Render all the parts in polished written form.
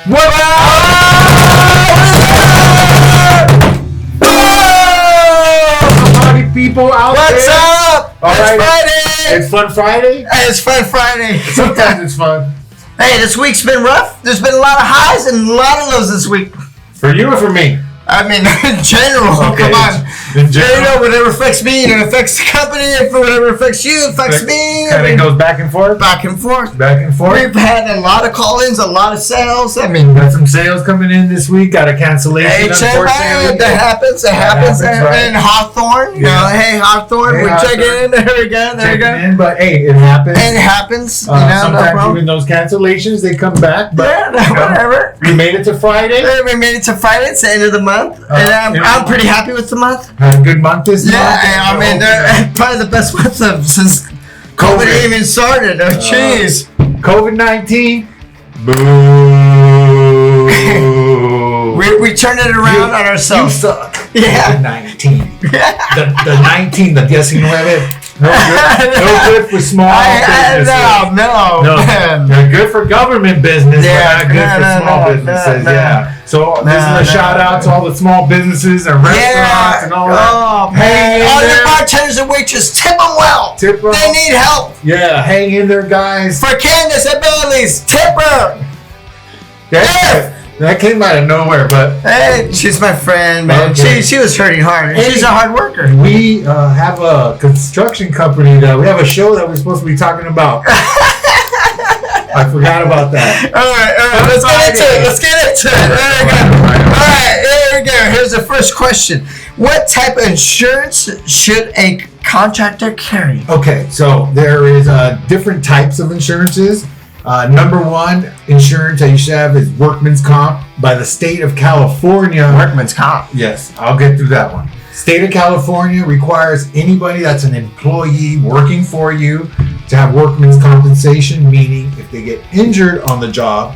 What party people out there? What's up? It's Friday. It's Fun Friday? It's Fun Friday. Sometimes it's fun. Hey, this week's been rough. There's been a lot of highs and a lot of lows this week. For you or for me? I mean, in general, Okay, come on. in general. You know, whatever affects me, it affects the company. If whatever affects you, it affects me. And it goes back and forth? Back and forth. Back and forth? We've had a lot of call-ins, a lot of sales. I mean, Got some sales coming in this week. Got a cancellation, unfortunately. That happens. It happens. right. And Hawthorne, you know, hey, Hawthorne, Hey, we check Hawthorne. in. There we go. There we go. In, but hey, it happens. And it happens. You know, no sometimes problem. even those cancellations, they come back. But, Yeah, whatever. We made it to Friday. We made it to Friday. It's the end of the month, and I'm pretty happy with the month. Had a good month this month. Yeah, I mean, they're probably the best month since COVID even started. Oh, jeez. COVID-19. Boo. we turned it around on You ourselves. suck. Yeah. COVID-19. The 19, the 19. No good for small businesses. No. They're good for government business, Yeah, but not good for small businesses. no. Yeah. So this is a shout out to all the small businesses and restaurants and all that. Oh, Hang in all your there. bartenders and waitresses, tip them well. Tip 'em. They need help. Yeah, hang in there, guys. For Candace at Bailey's, tip her. That came out of nowhere, but Hey, she's my friend, man. Okay. She was hurting hard. Hey. She's a hard worker. we have a construction company that we have a show that we're supposed to be talking about. I forgot about that. All right. Let's get into it. There we go. All right, here we go. Here's the first question. What type of insurance should a contractor carry? Okay, so there is different types of insurances. Number one insurance that you should have is workman's comp by the state of California. Workman's comp. Yes, I'll get through that one. State of California requires anybody that's an employee working for you to have workman's compensation, meaning if they get injured on the job,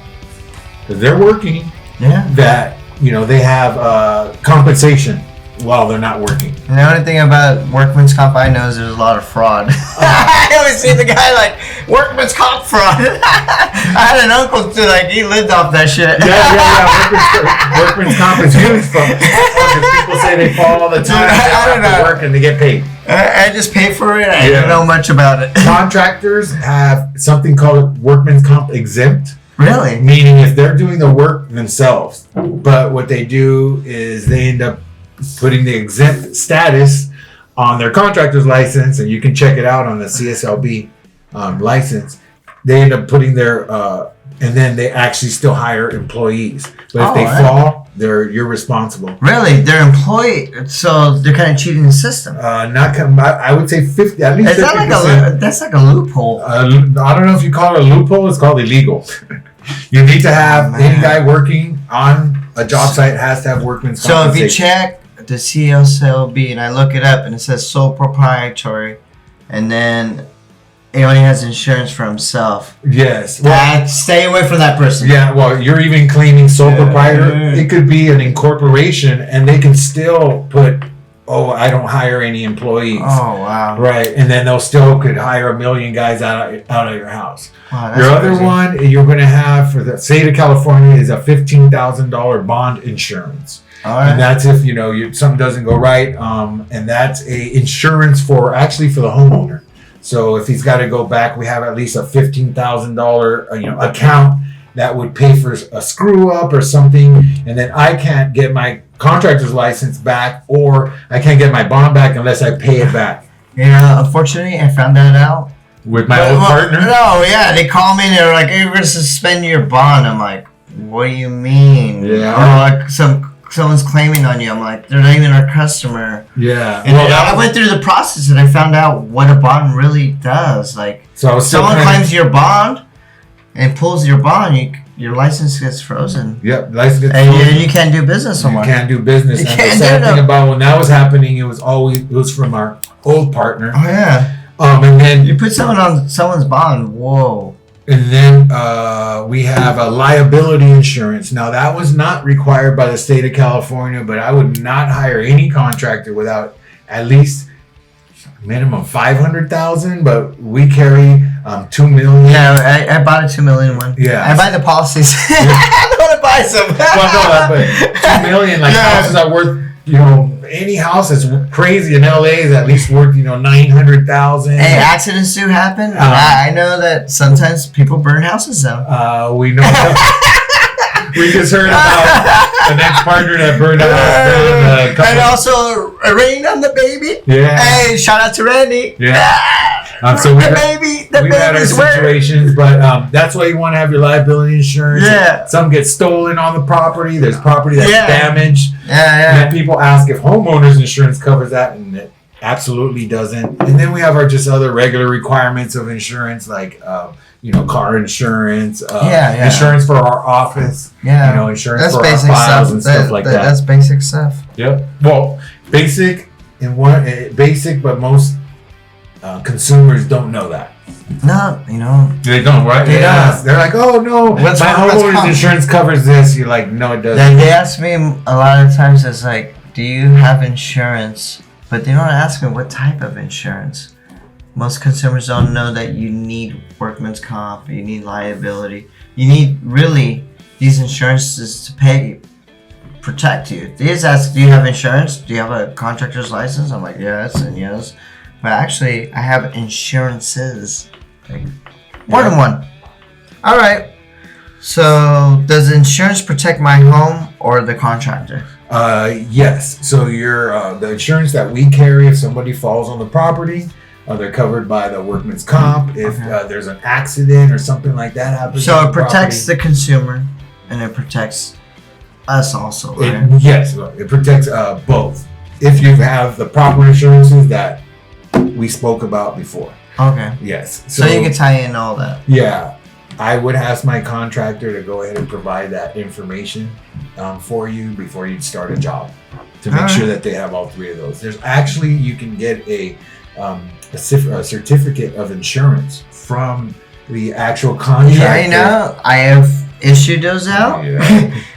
because they're working, Yeah. that, they have compensation while they're not working. And the only thing about workman's comp I know is there's a lot of fraud. I always see the guy like, workman's comp fraud. I had an uncle too, like he lived off that shit. Yeah. Workman's comp is huge for people say they fall all the time. I don't know. Work and they get paid. I just pay for it. I don't know much about it. Contractors have something called workman's comp exempt. Really? Meaning if they're doing the work themselves, but what they do is they end up putting the exempt status on their contractor's license, and you can check it out on the CSLB license. They end up putting their, and then they actually still hire employees. But if they fall, you're responsible. Really? They're employed, so they're kind of cheating the system. I would say 50, at least 50%. That's like a loophole. I don't know if you call it a loophole. It's called illegal. You need to have any guy working on a job site has to have workman's compensation. So if you check the CSLB and I look it up and it says sole proprietary, and then he only has insurance for himself. Yes. Well, stay away from that person. Yeah, well, you're even claiming sole proprietor. It could be an incorporation, and they can still put, I don't hire any employees. Oh, wow. Right, and then they'll still could hire 1 million guys out of your house. Wow, that's your other crazy. one you're going to have for the state of California is a $15,000 bond insurance. All right. And that's if something doesn't go right, and that's a insurance for the homeowner. So if he's got to go back, we have at least a $15,000 account that would pay for a screw up or something, and then I can't get my contractor's license back, or I can't get my bond back unless I pay it back. Unfortunately, I found that out With my old partner? No, yeah, they call me and they're like, "Hey, we're gonna suspend your bond." I'm like, "What do you mean?" Yeah. Or like someone's claiming on you. I'm like, "They're not even our customer." Yeah. And I went through the process and I found out what a bond really does. Like, so someone claims your bond and pulls your bond, your license gets frozen. Yep, license gets and frozen. you can't do business no more. You can't do business. You And can't the sad do thing no- about when that was happening, it was from our old partner. Oh yeah. And then You put someone on someone's bond. Whoa. And then we have a liability insurance. Now that was not required by the state of California, but I would not hire any contractor without at least minimum 500,000. But we carry $2 million. Yeah, I bought a $2 million one. Yeah. I buy the policies. I don't want to buys them. Well, no, but $2 million, like houses are worth, any house that's crazy in LA is at least worth, $900,000. Hey, accidents do happen. I know that sometimes people burn houses though. We know. We just heard about an ex-partner that burned out. And also raining on the baby. Yeah. Hey, shout out to Renny. Yeah. So we've had our situations, but that's why you want to have your liability insurance. Yeah. Some get stolen on the property. There's property that's damaged. Yeah. And people ask if homeowners insurance covers that, and it absolutely doesn't. And then we have our just other regular requirements of insurance, like car insurance, insurance for our office, insurance that's for basic our files stuff. and stuff like that. That's basic stuff. Yep. Well, basic, but most consumers don't know that. No, They don't, right? They don't. They're like, oh no, my homeowner's insurance covers this. You're like, no, it doesn't. Then they ask me a lot of times, it's like, do you have insurance? But they don't ask me what type of insurance. Most consumers don't know that you need workman's comp, you need liability, you need really these insurances to protect you. They just ask, do you have insurance? Do you have a contractor's license? I'm like, yes and yes. But actually, I have insurances. Like, more than one. All right. So, does insurance protect my home or the contractor? Yes. So the insurance that we carry, if somebody falls on the property, they're covered by the workman's comp. If there's an accident or something like that happens, so it protects the consumer and it protects us also, right? Yes, it protects both. If you have the proper insurances that we spoke about before. Okay. Yes. So you can tie in all that. Yeah. I would ask my contractor to go ahead and provide that information for you before you start a job to make sure that they have all three of those. There's actually, you can get a certificate of insurance from the actual contractor. Yeah, I know. I have issued those out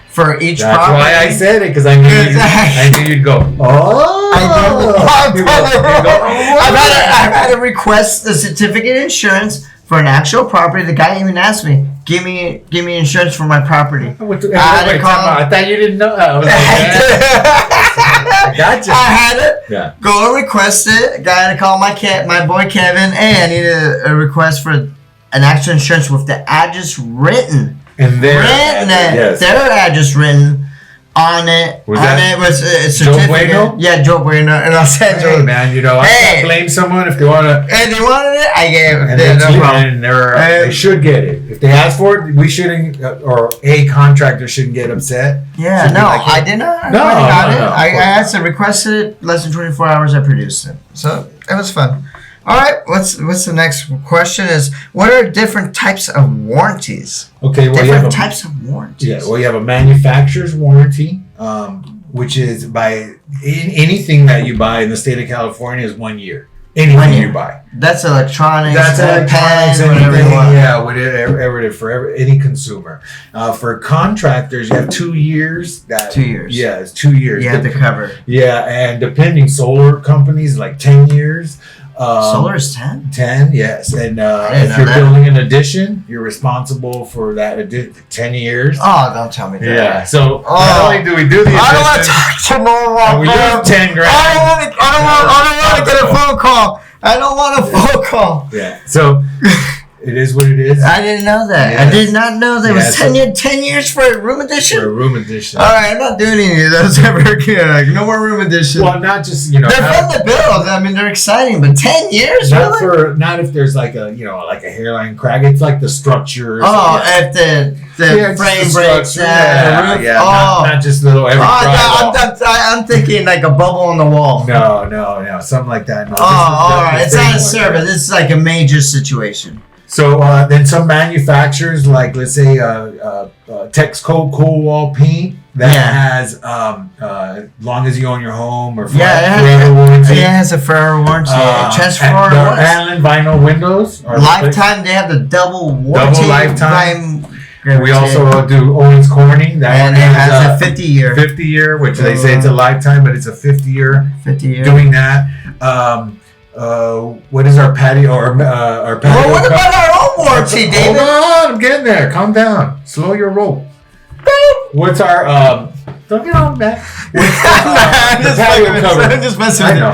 for each That's property. why I said it, because I knew you'd go, oh. I've had to request the certificate of insurance for an actual property. The guy even asked me, give me insurance for my property. I thought you didn't know. I was like, I gotcha. I had to go and request it. Guy had to call my boy Kevin. Hey, I need a request for an actual insurance with the address written. And their address written on it. Was a certificate. Joe Bueno? Yeah, Joe Bueno. And I said, hey, man, I can't blame someone if they want to. And they wanted it, I gave it. And they should get it. If they ask for it, we shouldn't, or a contractor shouldn't get upset. Yeah, I did not. No, I had to request it. Less than 24 hours, I produced it. So it was fun. All right, what's the next question is, what are different types of warranties? Okay, well, different types of warranties. Yeah, well, you have a manufacturer's warranty, which is anything that you buy in the state of California is 1 year. Anything you buy. That's electronics. That's electronics. Whatever you want. Yeah, whatever for any consumer. For contractors, you have 2 years. 2 years. Yeah, it's 2 years. You have to cover. Yeah, and depending, solar companies like 10 years. Solar is 10? 10, yes. And if you're building an addition, you're responsible for that 10 years. Oh, don't tell me that. Yeah. So not only do we do the addition, I don't want to talk to no we lose 10 grand. I don't want to get a phone call. I don't want a phone call. Yeah. So it is what it is. I didn't know that. Yes. I did not know that it was 10 years for a room addition. For a room addition. All right, I'm not doing any of those ever again. Like, no more room addition. Well, not just they're fun to build. I mean, they're exciting, but 10 years, not if there's like a like a hairline crack. It's like the structures. Oh, if the frame breaks down. Yeah. Not just little. I'm thinking like a bubble on the wall. No, something like that. No, all right. It's not a service. This is like a major situation. So then some manufacturers, like let's say Texcoat Cool Wall Paint, that has long as you own your home or forever warranty. Yeah, it has a forever warranty. Allen vinyl windows. Lifetime, they have the double warranty. Double lifetime. We also do Owens Corning. That and it has a 50 year. 50 year, which they say it's a lifetime, but it's a 50 year. 50 year. Doing that. What is our patio our patio? Well, what about our own warranty, David? Hold on, I'm getting there. Calm down. Slow your roll. what's our don't get on back. What's the patio cover? I'm just messing with you.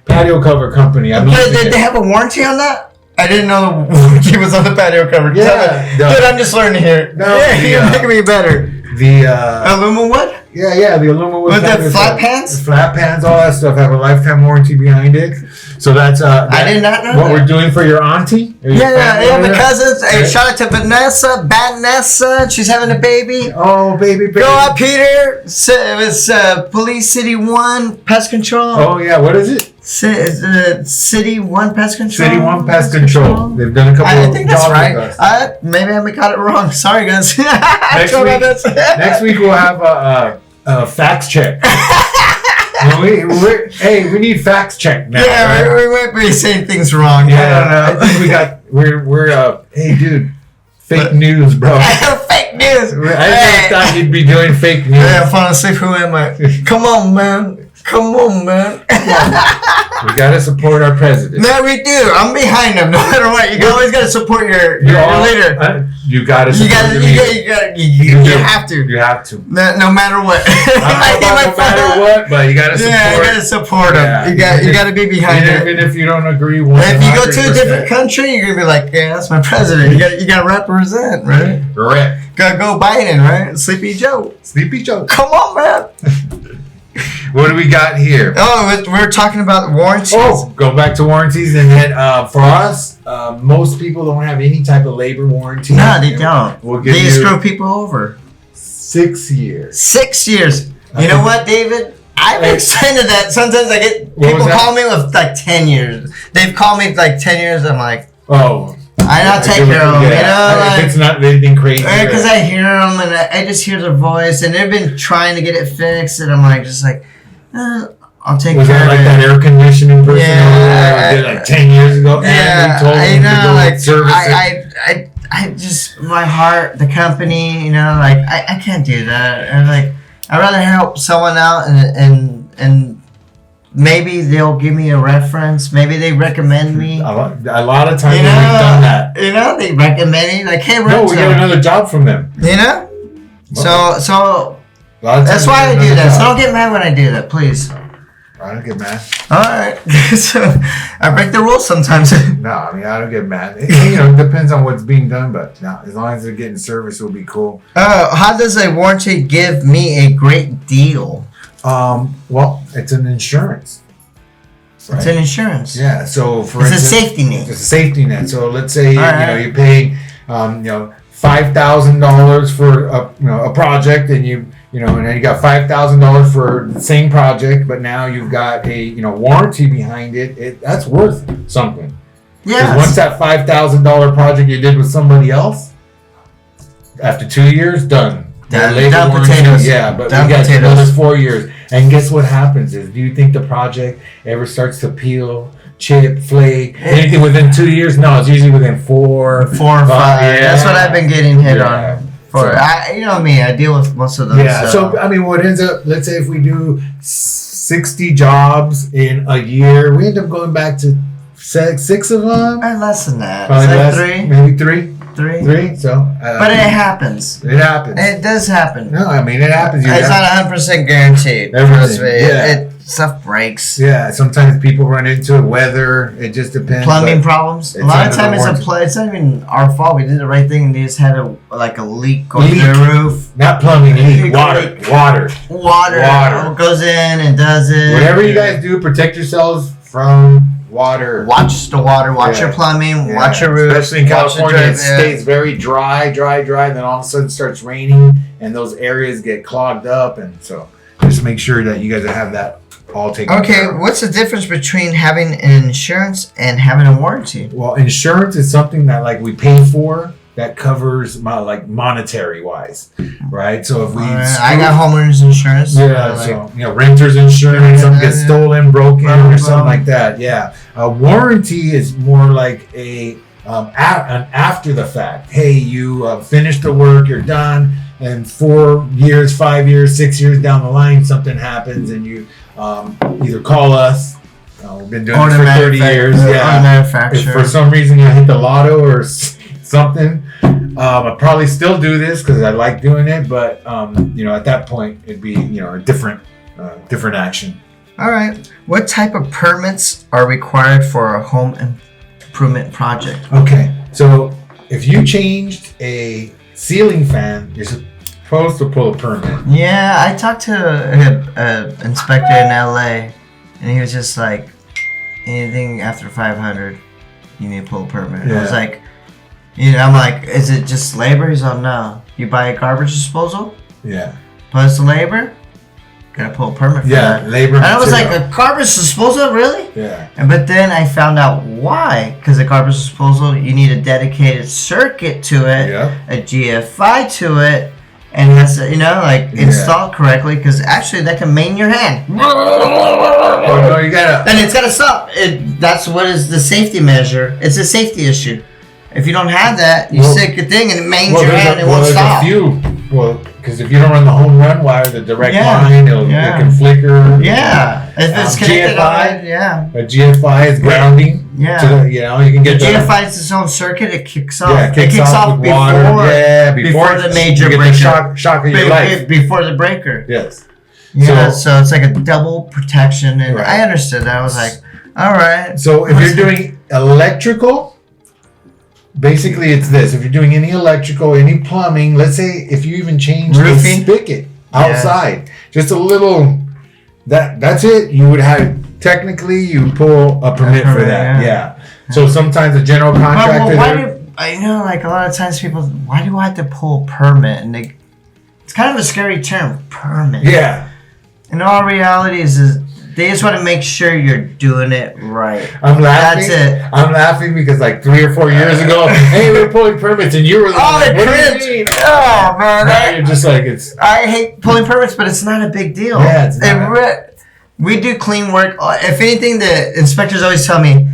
Patio cover company. Did they have a warranty on that? I didn't know the warranty was on the patio cover. Yeah. Dude, I'm just learning here. No, you're making me better. The aluminum wood? Yeah, the aluminum wood. With the flat pans? The flat pans, all that stuff have a lifetime warranty behind it. So that's I did not know what that. we're doing for your auntie. Yeah, my cousins. Hey, shout out to Vanessa. She's having a baby. Oh, baby. Go up, Peter. It was Police City 1 Pest Control. Oh yeah, what is it? City 1 Pest Control. City 1 Pest Control. They've done a couple. I think that's jobs right. with us. Maybe I got it wrong. Sorry, guys. Next week we'll have a fax check. we need fax check now. Yeah, right? we might be saying things wrong. Yeah, I don't know. I think we're hey dude, fake news, bro. Fake news. I never thought you'd be doing fake news. Yeah, falling asleep. Who am I? Come on, man. We gotta support our president. No, we do. I'm behind him, no matter what. You always gotta support your leader. You gotta support you have to. You have to. No matter what. No matter what, but you gotta support. Yeah, you gotta support him. Yeah. You gotta be behind him. Even if you don't agree, if you go to a different country, you're gonna be like, yeah, that's my president. You gotta represent, right? Correct. Gotta go Biden, right? Sleepy Joe. Come on, man. What do we got here? Oh, we're talking about warranties. Oh, go back to warranties, and then for us, most people don't have any type of labor warranty. No, they don't. We'll give they you screw people over. 6 years. 6 years. You know what, David? I've extended that. Sometimes I get people call me with like 10 years. They've called me like 10 years. I'm like, oh. I don't take care of them, you know? If it's not anything crazy. Because I hear them and I just hear their voice, and they've been trying to get it fixed, and I'm like, I'll take care of it. Was that like that air conditioning person I did like 10 years ago? Yeah, and we told them to go like, service it? I just, my heart, the company, you know, like, I can't do that. And like, I'd rather help someone out and maybe they'll give me a reference. Maybe they recommend me. A lot of times we've done that. You know, they recommend me. Like, hey, no, we get another job from them. You know? Well, So that's why I do that. So don't get mad when I do that, please. I don't get mad. All right. So I break the rules sometimes. No, I mean, I don't get mad. It depends on what's being done, but no, as long as they're getting service, it'll be cool. How does a warranty give me a great deal? Well, it's an insurance. Right? It's an insurance. Yeah. So for it's instance, a safety net. It's a safety net. So let's say you're paying $5,000 for a project, and and then you got $5,000 for the same project, but now you've got a warranty behind it. That's worth something. Yeah. Once that $5,000 project you did with somebody else, after 2 years, done. Down potatoes. Yeah, but we got another 4 years. And guess what happens is, do you think the project ever starts to peel, chip, flake, anything within 2 years? No, it's usually within 4 or 5. Yeah. That's what I've been getting hit on. You know me, I deal with most of those. Yeah, so I mean, what ends up, let's say if we do 60 jobs in a year, we end up going back to 6 of them? Less than that. Probably less, 3? Maybe 3? 3. So, but it happens. It happens. It does happen. No, I mean, it happens. It's not 100% guaranteed. Stuff breaks. Yeah, sometimes people run into weather. It just depends. Plumbing problems. A lot of times it's not even our fault. We did the right thing, and they just had a leak going through the roof. Not plumbing, leak. Water. Water goes in and does it. Whatever you guys do, protect yourselves from water. Watch the water. Watch your plumbing. Watch your roof. Especially in California, it stays very dry. Then all of a sudden it starts raining, and those areas get clogged up. And so just make sure that you guys have that all taken care of. Okay, what's the difference between having an insurance and having a warranty? Well, insurance is something that we pay for that covers monetary wise, right? So if we I got homeowners insurance. Renters insurance, something gets stolen, broken, or something like that. Yeah, a warranty is more like an after the fact. Hey, you finished the work, you're done, and 4 years, 5 years, 6 years down the line, something happens, and you either call us. We've been doing this for 30 years. If for some reason you hit the lotto or something, I probably still do this because I like doing it, but at that point it'd be a different action. All right. What type of permits are required for a home improvement project? Okay, so if you changed a ceiling fan, you're supposed to pull a permit. Yeah, I talked to an inspector in LA, and he was just like, anything after 500, you need to pull a permit. Yeah. I was like, I'm like, is it just labor? He's like, no. You buy a garbage disposal, Yeah. plus the labor, gotta pull a permit for that. Labor. And I was like, a garbage disposal, really? Yeah. But then I found out why. Because a garbage disposal, you need a dedicated circuit to it, a GFI to it, and it has to, installed correctly. Because actually, that can maim your hand. Oh, no, you gotta. And it's gotta stop. That's what is the safety measure. It's a safety issue. If you don't have that, you stick a thing and it maims your hand and it won't stop. Because if you don't run the home run wire, the direct line, it can flicker. Yeah. If it's connected on GFI, a GFI is grounding. Yeah. You can get the GFI is its own circuit. It kicks off. Yeah, it kicks off with before, water. Before the major breaker. breaker. The shock of your life. Before the breaker. Yes. Yeah. So it's like a double protection, and I understood that. I was like, all right. So if you're doing electrical, basically it's this. If you're doing any electrical, any plumbing, let's say if you even change the spigot outside, just a little, that's it. You would have, technically, you pull a permit for that. Yeah. So sometimes a general contractor. Like a lot of times people, why do I have to pull a permit? And it's kind of a scary term, permit. Yeah. In all reality, is they just want to make sure you're doing it right. I'm laughing. That's it. I'm laughing because like 3 or 4 years ago, hey, we're pulling permits, and you were like, what do you mean? Oh man, now you're just like it's. I hate pulling permits, but it's not a big deal. Yeah, it's not. We do clean work. If anything, the inspectors always tell me,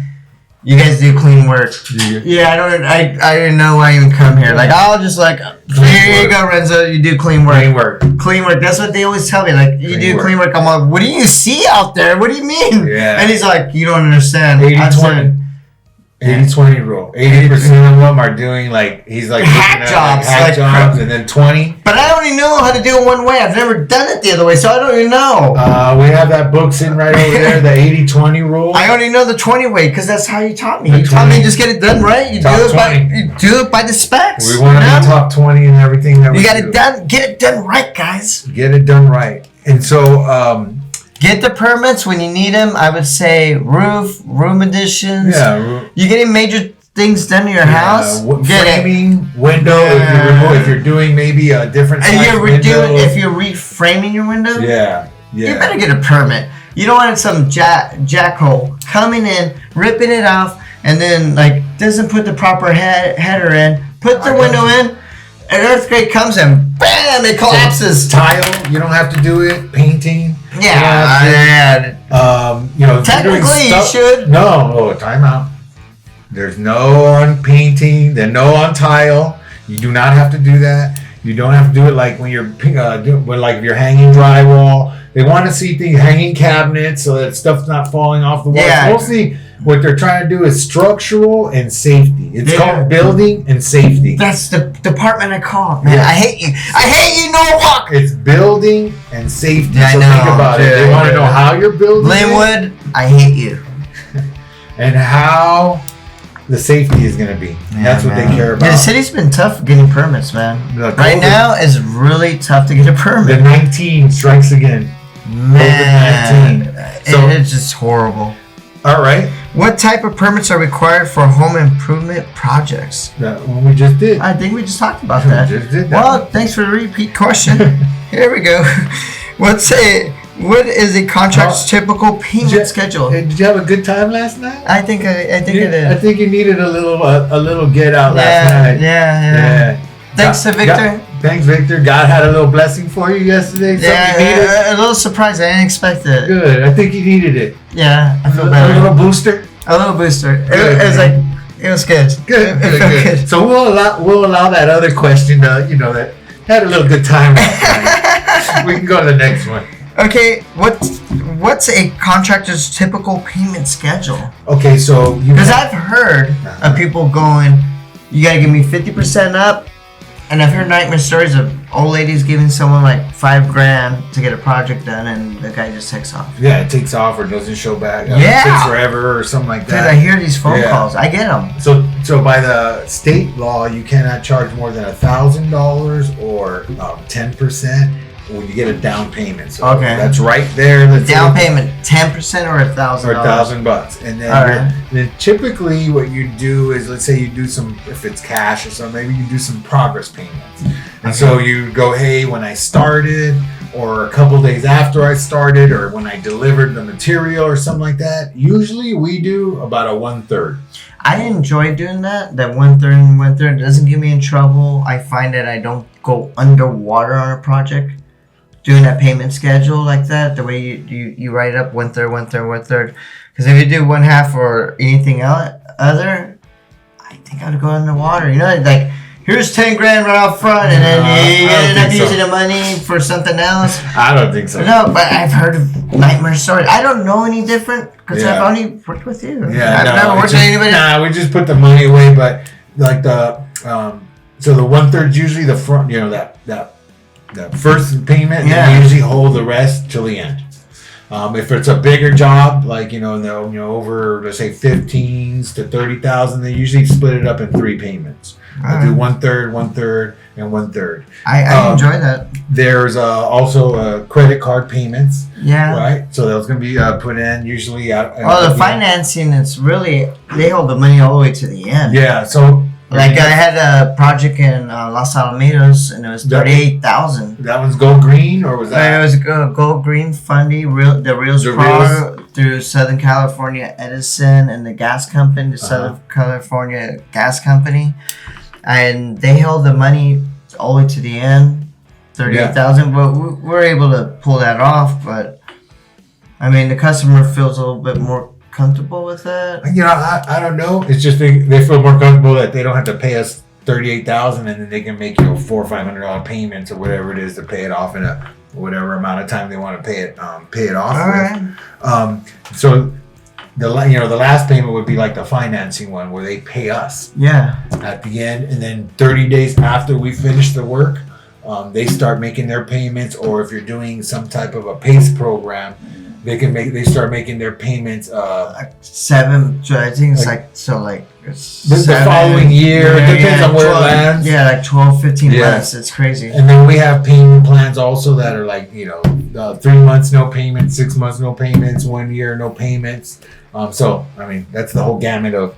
"You guys do clean work." Yeah, I didn't know why I even come here. Like I'll just like, here you go, Renzo. You do clean work. Clean work. That's what they always tell me. Like you do clean work. I'm like, what do you see out there? What do you mean? Yeah. And he's like, you don't understand. 80-20. 80-20 rule. 80% of them are doing he's like hack jobs, and then 20. But I only know how to do it one way. I've never done it the other way, so I don't even know. We have that book sitting right over there, the 80-20 rule. I only know the 20 way because that's how you taught me. You taught me just get it done right. You do it by the specs. We want to be top 20 and everything that we do. Get it done right, guys. Get it done right. And so get the permits when you need them. I would say room additions. Yeah. You getting major things done to your house? Framing, window. If you're doing maybe a different size window. If you're reframing your window. Yeah. You better get a permit. You don't want some jackhole coming in, ripping it off, and then doesn't put the proper header in. Put the window in. An earthquake comes and bam! It collapses. Tile. You don't have to do it. Painting. Yeah. Technically, you should. No. Time out. There's no on painting. There's no on tile. You do not have to do that. You don't have to do it like when you're if you're hanging drywall. They want to see things hanging cabinets so that stuff's not falling off the wall. Yeah. Mostly, what they're trying to do is structural and safety. It's called building and safety. That's the department I call it, man. Yeah. I hate you, Norwalk. It's building and safety. I so know, think about it. They want to know how you're building. Linwood, I hate you. And how the safety is going to be. Yeah, that's what they care about. Yeah, the city's been tough getting permits, man. Right now, it's really tough to get a permit. The 19 strikes again. Man, it's just horrible. All right. What type of permits are required for home improvement projects? That one we just did. I think we just talked about that. We just did that. Well, thanks for the repeat question. Here we go. What is a contract's typical payment schedule? Did you have a good time last night? I think it did. I think you needed a little get out last night. Yeah. Thanks to Victor. Thanks, Victor. God had a little blessing for you yesterday. Yeah, a little surprise. I didn't expect it. Good. I think you needed it. Yeah, I feel better. A little booster. It was like it was good. Good. So we'll allow that other question. That had a little good time last night. We can go to the next one. Okay, what's a contractor's typical payment schedule? Okay, so because I've heard of people going, you gotta give me 50% up. And I've heard nightmare stories of old ladies giving someone like $5,000 to get a project done, and the guy just takes off. Yeah, it takes off or doesn't show back. Yeah. It takes forever or something like that. Dude, I hear these phone calls. I get them. So by the state law, you cannot charge more than $1,000 or 10% when you get a down payment. So okay. That's right there. That's down payment, 10% or $1,000. Or $1,000, and then typically what you do is, let's say you do some, if it's cash or something, maybe you do some progress payments, and so you go, hey, when I started, or a couple days after I started, or when I delivered the material, or something like that. Usually we do about a 1/3. I enjoy doing that 1/3 and 1/3. It doesn't get me in trouble. I find that I don't go underwater on a project. Doing that payment schedule like that, the way you write up 1/3, 1/3, 1/3. Because if you do 1/2 or anything other, I think I'd go underwater. You know, like here's $10,000 right out front, and then you end up using the money for something else. I don't think so. No, but I've heard of nightmare stories. I don't know any different because I've only worked with you. Yeah, I've never worked with anybody. Nah, we just put the money away, but like the so the 1/3 usually the front. You know that first payment, and they usually hold the rest till the end. If it's a bigger job, like over, let's say 15s to 30,000, they usually split it up in 3 payments. I do 1/3, 1/3, and 1/3. I enjoy that. There's also credit card payments. Yeah. Right. So those going to be put in usually. The financing is really, they hold the money all the way to the end. Yeah. So. Like I had a project in Los Alamitos, and it was $38,000. That one's Go Green, or was that? It was Go Green funding, the Reels through Southern California Edison and the gas company, the Southern California Gas Company, and they held the money all the way to the end, $38,000. But we were able to pull that off. But I mean, the customer feels a little bit more comfortable with that. I don't know. It's just they feel more comfortable that they don't have to pay us $38,000, and then they can make $400 or $500 payments or whatever it is to pay it off in a whatever amount of time they want to pay it off with. So the last payment would be like the financing one where they pay us at the end, and then 30 days after we finish the work, they start making their payments. Or if you're doing some type of a PACE program, they start making their payments. Like 7. So I think it's the following year. It depends on where it lands. Yeah, like 12, 15 months. It's crazy. And then we have payment plans also that are like 3 months no payments, 6 months no payments, 1 year no payments. So I mean that's the whole gamut of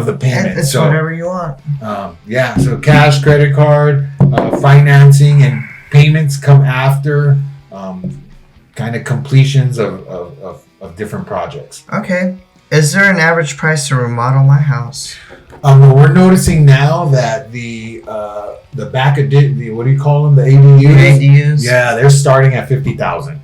the payment. It's whatever you want. So cash, credit card, financing, and payments come after. Kind of completions of different projects. Okay. Is there an average price to remodel my house? Well, we're noticing now that the back what do you call them? The ADUs? Yeah, they're starting at 50,000.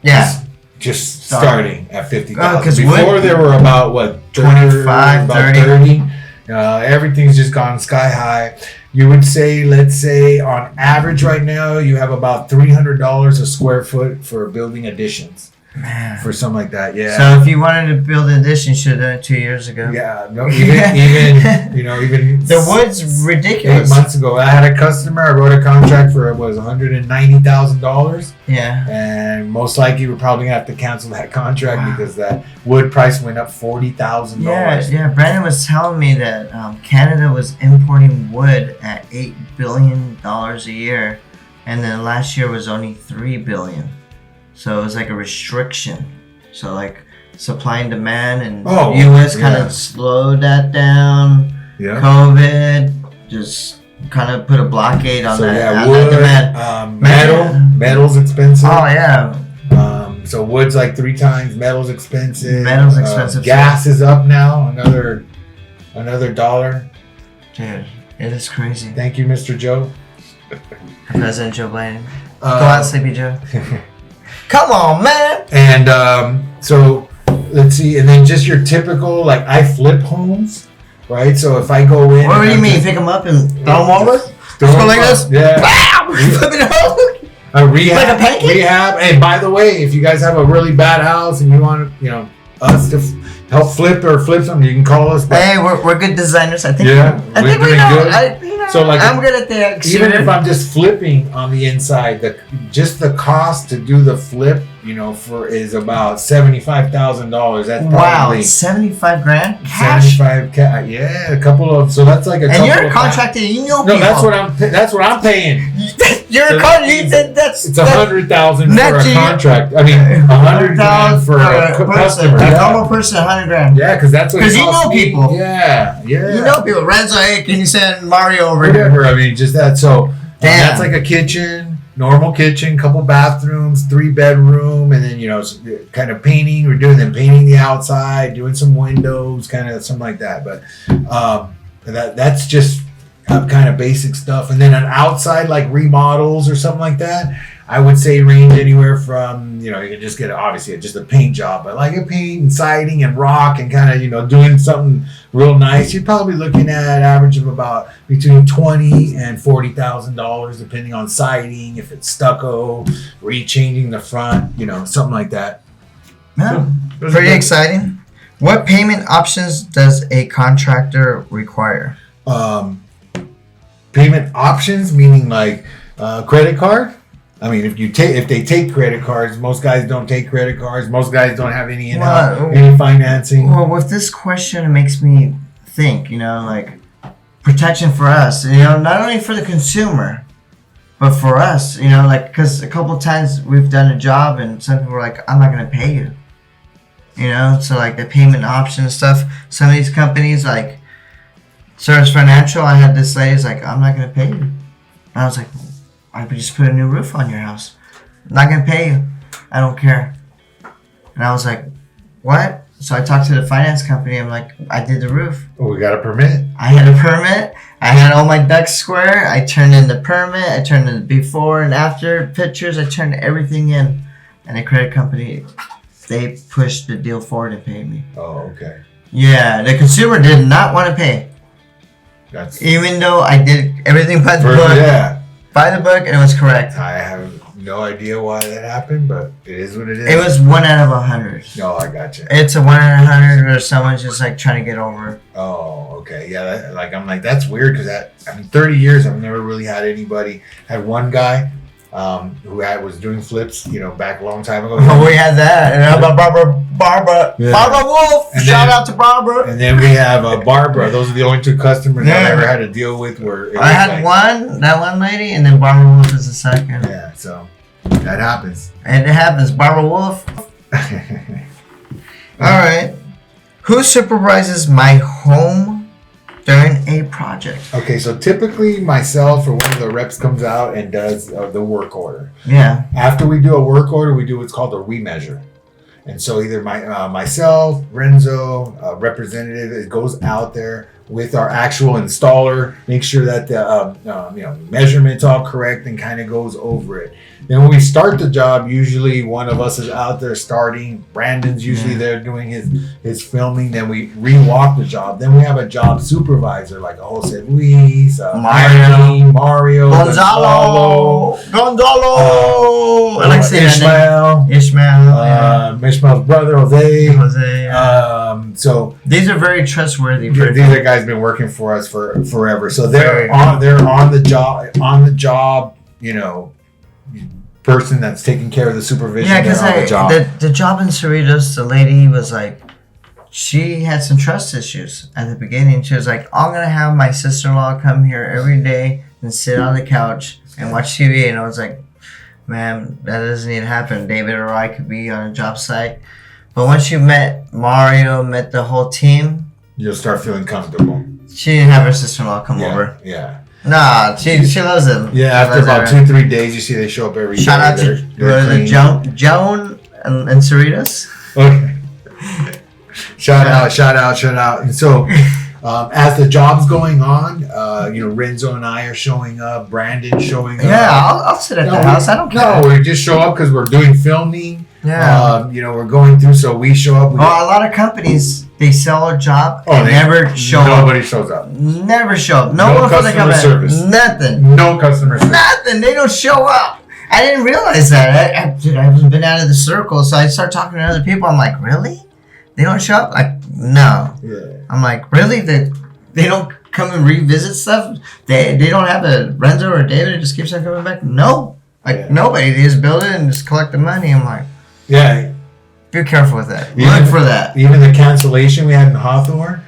Yeah. Just starting at 50,000. Because before there were about 25, 30. Everything's just gone sky high. You would say, let's say, on average right now, you have about $300 a square foot for building additions. Man. For something like that, yeah. So if you wanted to build an addition, you should have done it 2 years ago. Yeah, no, even the wood's ridiculous. 8 months ago, I had a customer. I wrote a contract for $190,000. Yeah, and most likely we're probably gonna have to cancel that contract because that wood price went up $40,000. Yeah. Brandon was telling me that Canada was importing wood at $8 billion a year, and then last year was only $3 billion. So it was like a restriction. So like supply and demand, and U.S. kind of slowed that down. Yeah. COVID just kind of put a blockade on that. Yeah, wood, demand. Metal's expensive. Oh yeah. So wood's like 3 times. Metal's expensive. Gas is up now. Another $1. Dude, it is crazy. Thank you, Mr. Joe. President Joe Biden. Go out, Sleepy Joe. Come on, man. And so let's see, and then just your typical I flip homes, right? So if I go in, what do you mean? Pick them up and throw them over? Just go like this? Yeah. Wow! Flip it over. A rehab. Like a pancake? Rehab. And by the way, if you guys have a really bad house and you want to, us to help flip or flip something, you can call us. But hey, we're good designers. I think. Yeah, I think we're we know. good. So like, I'm good at the exterior. even if I'm just flipping on the inside, just the cost to do the flip, is about $75,000. That's wow, probably 75 grand cash. 75. Yeah, a couple of. So that's like a. And you're a contractor. You know people. No, that's what I'm paying. You're So a contractor. That's it's $100,000 for a Net to you. contract. I mean, $100,000 for a customer. A normal person, 100 grand. Yeah, because that's what. Because you know people. Yeah. You know people. Renzo, hey, can you send Mario over here? Whatever. I mean, just that. So Damn. that's like a kitchen, normal kitchen, couple bathrooms, 3-bedroom, and then kind of painting. We're doing painting the outside, doing some windows, kind of something like that. But that's just kind of basic stuff. And then an outside like remodels or something like that, I would say range anywhere from you can just get obviously just a paint job, but like a paint and siding and rock and kind of doing something real nice. You're probably looking at an average of about between $20,000 and $40,000 depending on siding, if it's stucco, rechanging the front, something like that. Yeah, So, pretty exciting. What payment options does a contractor require? Payment options, meaning like credit card. I mean, if they take credit cards, most guys don't take credit cards. Most guys don't have any any financing. Well, with this question, it makes me think. Like protection for us. Not only for the consumer, but for us. Because a couple times we've done a job and some people are like, "I'm not going to pay you." So like the payment option and stuff. Some of these companies like Service Financial. I had this lady's like, "I'm not going to pay you," and I was like, I would just put a new roof on your house. I'm not gonna pay you. I don't care. And I was like, what? So I talked to the finance company. I'm like, I did the roof. Oh, we got a permit. I had a permit. I had all my ducks square. I turned in the permit. I turned in the before and after pictures. I turned everything in. And the credit company, they pushed the deal forward and paid me. Oh, okay. Yeah, the consumer did not want to pay. Even though I did everything by the book. Yeah. By the book, and it was correct. I have no idea why that happened, but it is what it is. It was 1 out of 100. No, I got you. It's a 1 out of 100 where someone's just like trying to get over it. Oh, okay. Yeah, I'm like, that's weird because 30 years, I've never really had anybody. Had one guy who was doing flips, back a long time ago. Oh, we had that. And how about Barbara Wolf. Shout out to Barbara. And then we have Barbara. Those are the only 2 customers I've ever had to deal with. Where I had that one lady, and then Barbara Wolf is the second. Yeah, so that happens. And it happens. Barbara Wolf. All right. Who supervises my home during a project? Okay, so typically myself or one of the reps comes out and does the work order. Yeah. After we do a work order, we do what's called a remeasure. And so either myself, Renzo, representative, it goes out there with our actual installer, make sure that the measurement's all correct and kind of goes over it. Then when we start the job, usually one of us is out there starting. Brandon's usually there doing his filming. Then we re-walk the job. Then we have a job supervisor like a Jose Luis, Mario, Gonzalo. I like saying Ishmael. Ishmael's brother, Jose. So these are very trustworthy. These are guys been working for us for forever. So they're on the job, person that's taking care of the supervision. Yeah, because the job in Cerritos, the lady was like, she had some trust issues at the beginning. She was like, I'm gonna have my sister-in-law come here every day and sit on the couch and watch TV. And I was like, man, that doesn't need to happen. David or I could be on a job site. But once you met Mario, met the whole team, you'll start feeling comfortable. She didn't have her sister-in-law come over. Yeah. Nah, she loves them. Yeah, after about 2-3 days, you see they show up every day. Shout out to Joan and Cerritos. Okay. Shout out. And so, as the job's going on, Renzo and I are showing up, Brandon showing up. Yeah, I'll sit at the house. I don't care. No, we just show up because we're doing filming. Yeah. We're going through, so we show up. A lot of companies, they sell a job and never show up. Nobody shows up. Never show up. No one customer service. Nothing. No customer service. Nothing. They don't show up. I didn't realize that. I haven't been out of the circle, so I start talking to other people. I'm like, really? They don't show up? Like, no. Yeah. I'm like, really? They don't come and revisit stuff? They don't have a Renzo or a David who just keeps on coming back? No. Like, nobody. They just build it and just collect the money. I'm like, yeah. Be careful with that. Even, Look for that. Even the cancellation we had in Hawthorne,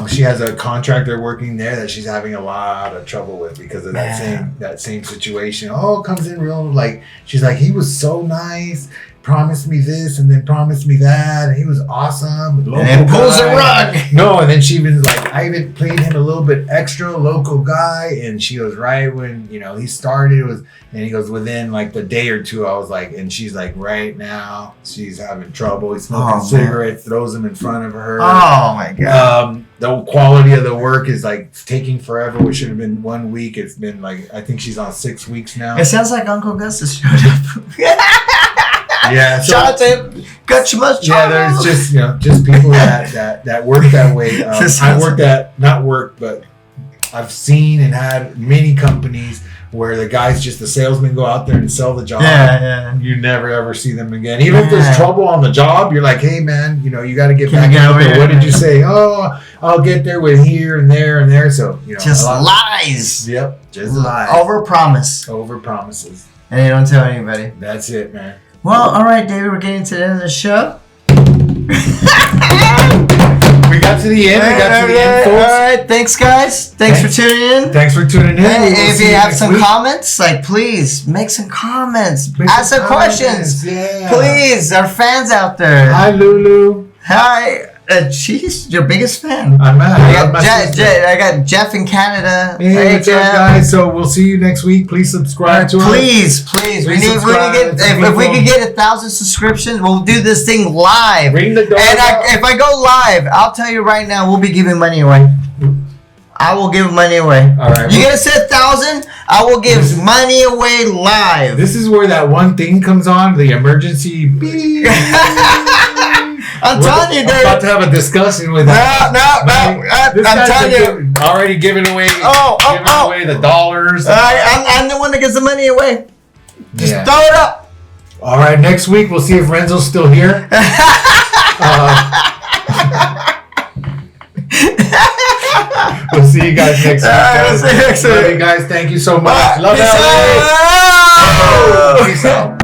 she has a contractor working there that she's having a lot of trouble with because of that same situation. Oh, it comes in real like she's like, he was so nice, promised me this and then promised me that, and he was awesome. And then pulls a rug. No, and then she was like, I even played him a little bit extra, local guy, and she was right when he started. It was, and he goes within like the day or two. I was like, and she's like, right now she's having trouble. He's smoking cigarettes, throws them in front of her. Oh my god. The quality of the work is like taking forever. We should have been 1 week. It's been like, I think she's on 6 weeks now. It sounds like Uncle Gus has showed up. Yeah, so, shout out to him. Got you much trouble. Yeah, there's just just people that work that way. I worked but I've seen and had many companies where the guys just the salesmen go out there and sell the job. Yeah. You never ever see them again. Even if there's trouble on the job, you're like, hey man, you got to get back out there. What did you say? Oh, I'll get there with here and there and there. So just lies. Yep, just lies. Over promises. And they don't tell anybody. That's it, man. Well, all right, David, we're getting to the end of the show. We got to the end. Folks. All right, thanks, guys. Thanks for tuning in. Thanks for tuning in. Hey, if you have some comments, please make some comments. Ask some questions. Yeah. Please, our fans out there. Hi, Lulu. Hi. Jeez, your biggest fan. I'm mad. I got Jeff in Canada. Hey, what's up, guys? So we'll see you next week. Please subscribe to us. Please. We need if we could get 1,000 subscriptions, we'll do this thing live. Ring the doorbell. And if I go live, I'll tell you right now, we'll be giving money away. I will give money away. All right. You gonna say 1,000? I will give money away live. This is where that one thing comes on, the emergency beep. I'm telling you, dude. I'm about to have a discussion with No. I'm telling you. Already giving away away the dollars. I'm the one that gives the money away. Just throw it up. All right, next week we'll see if Renzo's still here. We'll see you guys next week. Love you guys. Thank you so much. Love you. Peace out.